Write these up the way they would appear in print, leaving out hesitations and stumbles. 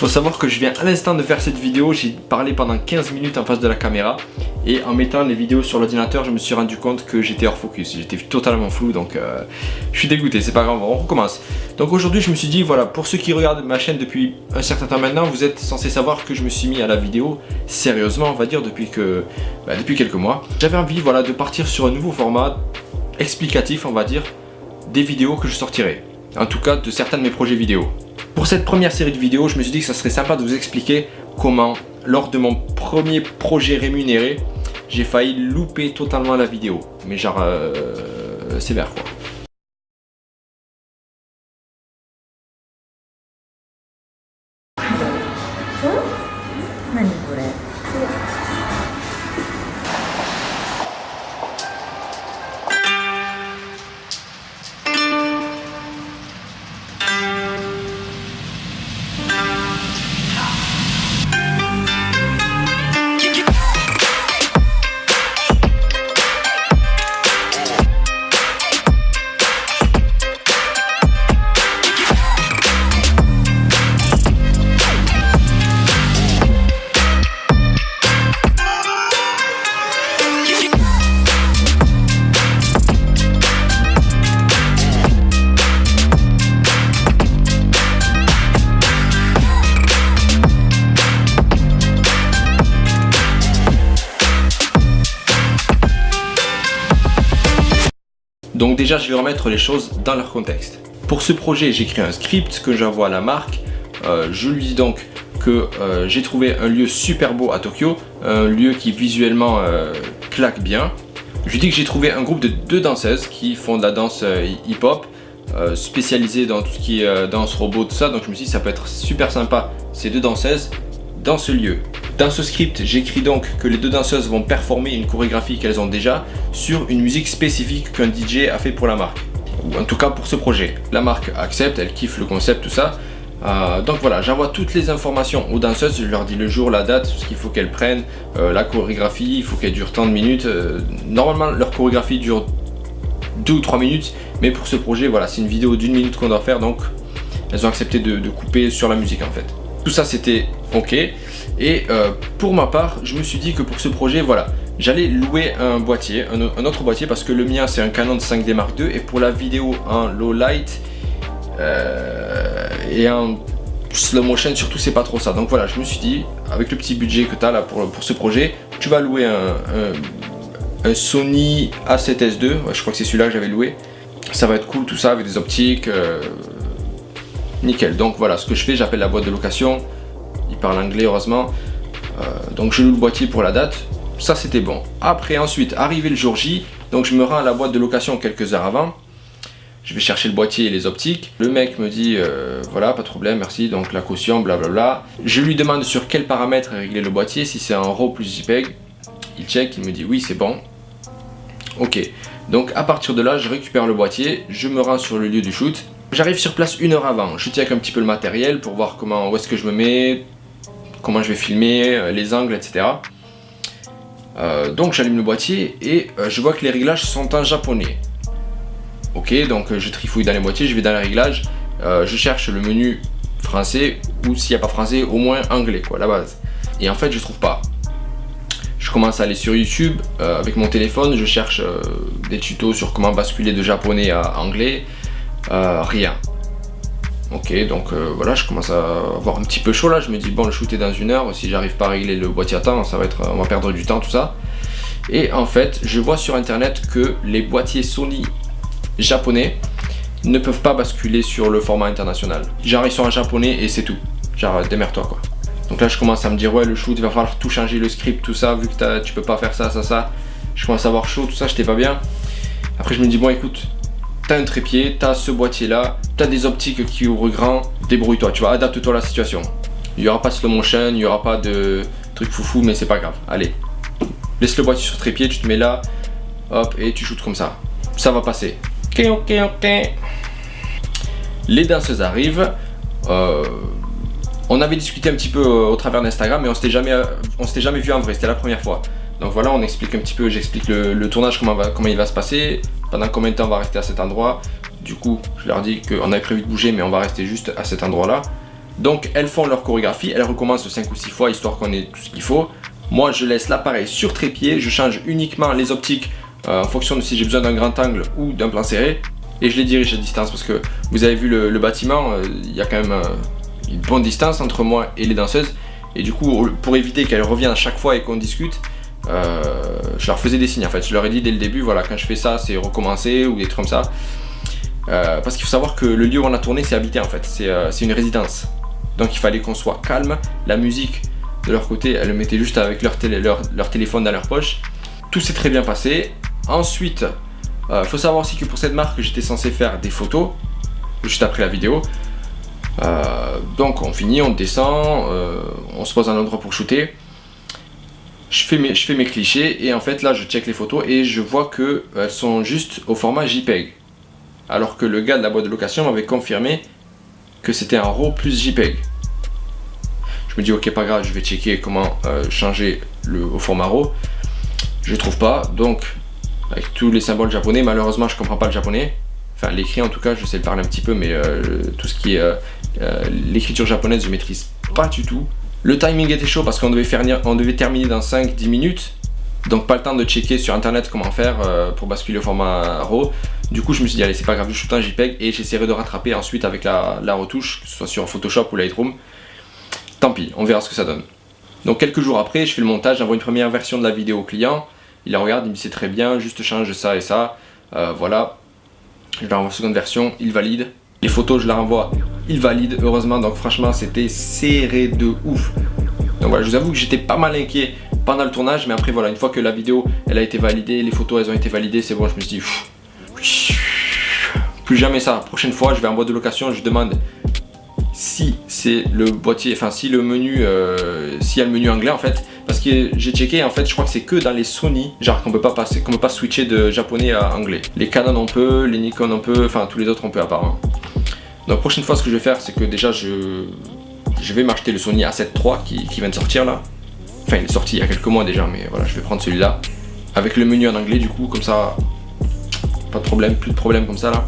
Faut savoir que je viens à l'instant de faire cette vidéo, j'ai parlé pendant 15 minutes en face de la caméra et en mettant les vidéos sur l'ordinateur, je me suis rendu compte que j'étais hors focus, j'étais totalement flou, donc je suis dégoûté, c'est pas grave, on recommence. Donc aujourd'hui je me suis dit, voilà, pour ceux qui regardent ma chaîne depuis un certain temps maintenant, vous êtes censés savoir que je me suis mis à la vidéo sérieusement, on va dire, depuis quelques mois. J'avais envie, voilà, de partir sur un nouveau format explicatif, on va dire, des vidéos que je sortirai. En tout cas, de certains de mes projets vidéo. Pour cette première série de vidéos, je me suis dit que ça serait sympa de vous expliquer comment, lors de mon premier projet rémunéré, j'ai failli louper totalement la vidéo. Mais genre, sévère quoi. Donc déjà, je vais remettre les choses dans leur contexte. Pour ce projet, j'écris un script que j'envoie à la marque. Je lui dis donc que j'ai trouvé un lieu super beau à Tokyo, un lieu qui visuellement claque bien. Je lui dis que j'ai trouvé un groupe de 2 danseuses qui font de la danse hip-hop, spécialisée dans tout ce qui est danse robot, tout ça. Donc je me suis dit ça peut être super sympa, ces 2 danseuses dans ce lieu. Dans ce script, j'écris donc que les 2 danseuses vont performer une chorégraphie qu'elles ont déjà sur une musique spécifique qu'un DJ a fait pour la marque. Ou en tout cas pour ce projet. La marque accepte, elle kiffe le concept, tout ça. Donc voilà, j'envoie toutes les informations aux danseuses, je leur dis le jour, la date, ce qu'il faut qu'elles prennent, la chorégraphie, il faut qu'elle dure tant de minutes. Normalement, leur chorégraphie dure 2 ou 3 minutes, mais pour ce projet, voilà, c'est une vidéo d'1 minute qu'on doit faire, donc elles ont accepté de couper sur la musique en fait. Tout ça c'était ok, et pour ma part, je me suis dit que pour ce projet, voilà, j'allais louer un boîtier, un autre boîtier, parce que le mien c'est un Canon 5D Mark II, et pour la vidéo en low light et en slow motion surtout, c'est pas trop ça. Donc voilà, je me suis dit, avec le petit budget que tu as là pour ce projet, tu vas louer un Sony A7S II, ouais, je crois que c'est celui-là que j'avais loué. Ça va être cool tout ça, avec des optiques, nickel. Donc voilà, ce que je fais, j'appelle la boîte de location, il parle anglais heureusement, donc je loue le boîtier pour la date, ça c'était bon. Après ensuite, arrivé le jour J, donc je me rends à la boîte de location quelques heures avant, je vais chercher le boîtier et les optiques, le mec me dit voilà, pas de problème, merci, donc la caution, blablabla. Je lui demande sur quel paramètre est réglé le boîtier, si c'est en RAW plus JPEG, il check, il me dit oui c'est bon, ok. Donc à partir de là, je récupère le boîtier, je me rends sur le lieu du shoot. J'arrive sur place 1 heure avant, je check un petit peu le matériel pour voir où est-ce que je me mets, comment je vais filmer, les angles, etc. Donc j'allume le boîtier et je vois que les réglages sont en japonais. Ok, donc je trifouille dans les boîtiers, je vais dans les réglages, je cherche le menu français, ou s'il n'y a pas français, au moins anglais quoi, la base. Et en fait je trouve pas. Je commence à aller sur YouTube avec mon téléphone, je cherche des tutos sur comment basculer de japonais à anglais. Rien. Ok, donc voilà, je commence à avoir un petit peu chaud là. Je me dis bon, le shoot est dans 1 heure. Si j'arrive pas à régler le boîtier à temps, on va perdre du temps, tout ça. Et en fait, je vois sur internet que les boîtiers Sony japonais ne peuvent pas basculer sur le format international. Genre ils sont en japonais et c'est tout. Genre démerde-toi quoi. Donc là je commence à me dire ouais, le shoot il va falloir tout changer, le script, tout ça, vu que tu peux pas faire ça. Je commence à avoir chaud, tout ça, j'étais pas bien. Après je me dis bon écoute, t'as un trépied, t'as ce boîtier là, t'as des optiques qui ouvrent grand, débrouille-toi, tu vois, adapte-toi à la situation. Il n'y aura pas de slow motion, il n'y aura pas de trucs foufou, mais c'est pas grave, allez. Laisse le boîtier sur trépied, tu te mets là, hop, et tu shootes comme ça. Ça va passer. Ok. Les danseuses arrivent, on avait discuté un petit peu au travers d'Instagram, mais on s'était jamais vu en vrai, c'était la première fois. Donc voilà, on explique un petit peu, j'explique le tournage, comment il va se passer, pendant combien de temps on va rester à cet endroit. Du coup, je leur dis qu'on avait prévu de bouger, mais on va rester juste à cet endroit-là. Donc elles font leur chorégraphie, elles recommencent 5 ou 6 fois histoire qu'on ait tout ce qu'il faut. Moi je laisse l'appareil sur trépied, je change uniquement les optiques en fonction de si j'ai besoin d'un grand angle ou d'un plan serré. Et je les dirige à distance parce que vous avez vu le bâtiment, il y a quand même une bonne distance entre moi et les danseuses. Et du coup pour éviter qu'elles reviennent à chaque fois et qu'on discute, je leur faisais des signes en fait. Je leur ai dit dès le début, voilà, quand je fais ça c'est recommencer ou des trucs comme ça. Parce qu'il faut savoir que le lieu où on a tourné c'est habité en fait, c'est une résidence. Donc il fallait qu'on soit calme, la musique de leur côté elles le mettaient juste avec leur téléphone dans leur poche. Tout s'est très bien passé. Ensuite, faut savoir aussi que pour cette marque j'étais censé faire des photos juste après la vidéo. Donc on finit, on descend, on se pose à un endroit pour shooter. Je fais mes clichés et en fait là je check les photos et je vois qu'elles sont juste au format JPEG. Alors que le gars de la boîte de location m'avait confirmé que c'était un RAW plus JPEG. Je me dis ok pas grave, je vais checker comment changer au format RAW. Je trouve pas, donc avec tous les symboles japonais, malheureusement je comprends pas le japonais. Enfin l'écrit en tout cas, je sais le parler un petit peu, mais tout ce qui est l'écriture japonaise je maîtrise pas du tout. Le timing était chaud parce qu'on devait terminer dans 5-10 minutes. Donc pas le temps de checker sur internet comment faire pour basculer au format RAW. Du coup je me suis dit allez c'est pas grave, je shoot un JPEG et j'essaierai de rattraper ensuite avec la retouche, que ce soit sur Photoshop ou Lightroom. Tant pis, on verra ce que ça donne. Donc quelques jours après je fais le montage, j'envoie une première version de la vidéo au client. Il la regarde, il me dit c'est très bien, juste change ça et ça. Voilà, je leur envoie une seconde version, il valide. Les photos je leur envoie, il valide heureusement, donc franchement c'était serré de ouf. Donc voilà, je vous avoue que j'étais pas mal inquiet pendant le tournage, mais après voilà, une fois que la vidéo elle a été validée, les photos elles ont été validées, c'est bon, je me suis dit plus jamais ça. Prochaine fois je vais en boîte de location, je demande si c'est le boîtier, enfin si le menu, s'il y a le menu anglais en fait, parce que j'ai checké en fait, je crois que c'est que dans les Sony, genre qu'on peut pas switcher de japonais à anglais. Les Canon on peut, les Nikon on peut, enfin tous les autres on peut apparemment. Donc prochaine fois ce que je vais faire c'est que déjà je vais m'acheter le Sony A7 III qui vient de sortir là. Enfin il est sorti il y a quelques mois déjà, mais voilà je vais prendre celui-là avec le menu en anglais du coup, comme ça pas de problème, plus de problème comme ça là.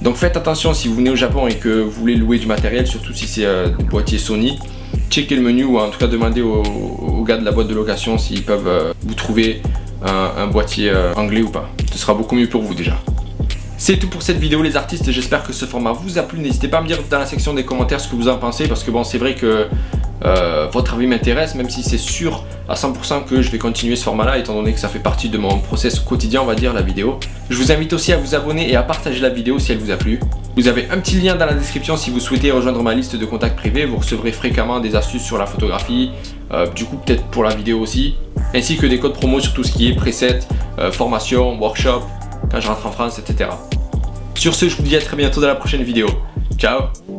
Donc faites attention si vous venez au Japon et que vous voulez louer du matériel, surtout si c'est des boîtiers Sony, checkez le menu ou en tout cas demandez aux gars de la boîte de location s'ils peuvent vous trouver un boîtier anglais ou pas. Ce sera beaucoup mieux pour vous déjà. C'est tout pour cette vidéo les artistes, j'espère que ce format vous a plu. N'hésitez pas à me dire dans la section des commentaires ce que vous en pensez, parce que bon c'est vrai que votre avis m'intéresse, même si c'est sûr à 100% que je vais continuer ce format là, étant donné que ça fait partie de mon process quotidien on va dire, la vidéo. Je vous invite aussi à vous abonner et à partager la vidéo si elle vous a plu. Vous avez un petit lien dans la description si vous souhaitez rejoindre ma liste de contacts privés, vous recevrez fréquemment des astuces sur la photographie, du coup peut-être pour la vidéo aussi, ainsi que des codes promo sur tout ce qui est preset, formation, workshop, quand je rentre en France, etc. Sur ce, je vous dis à très bientôt dans la prochaine vidéo. Ciao!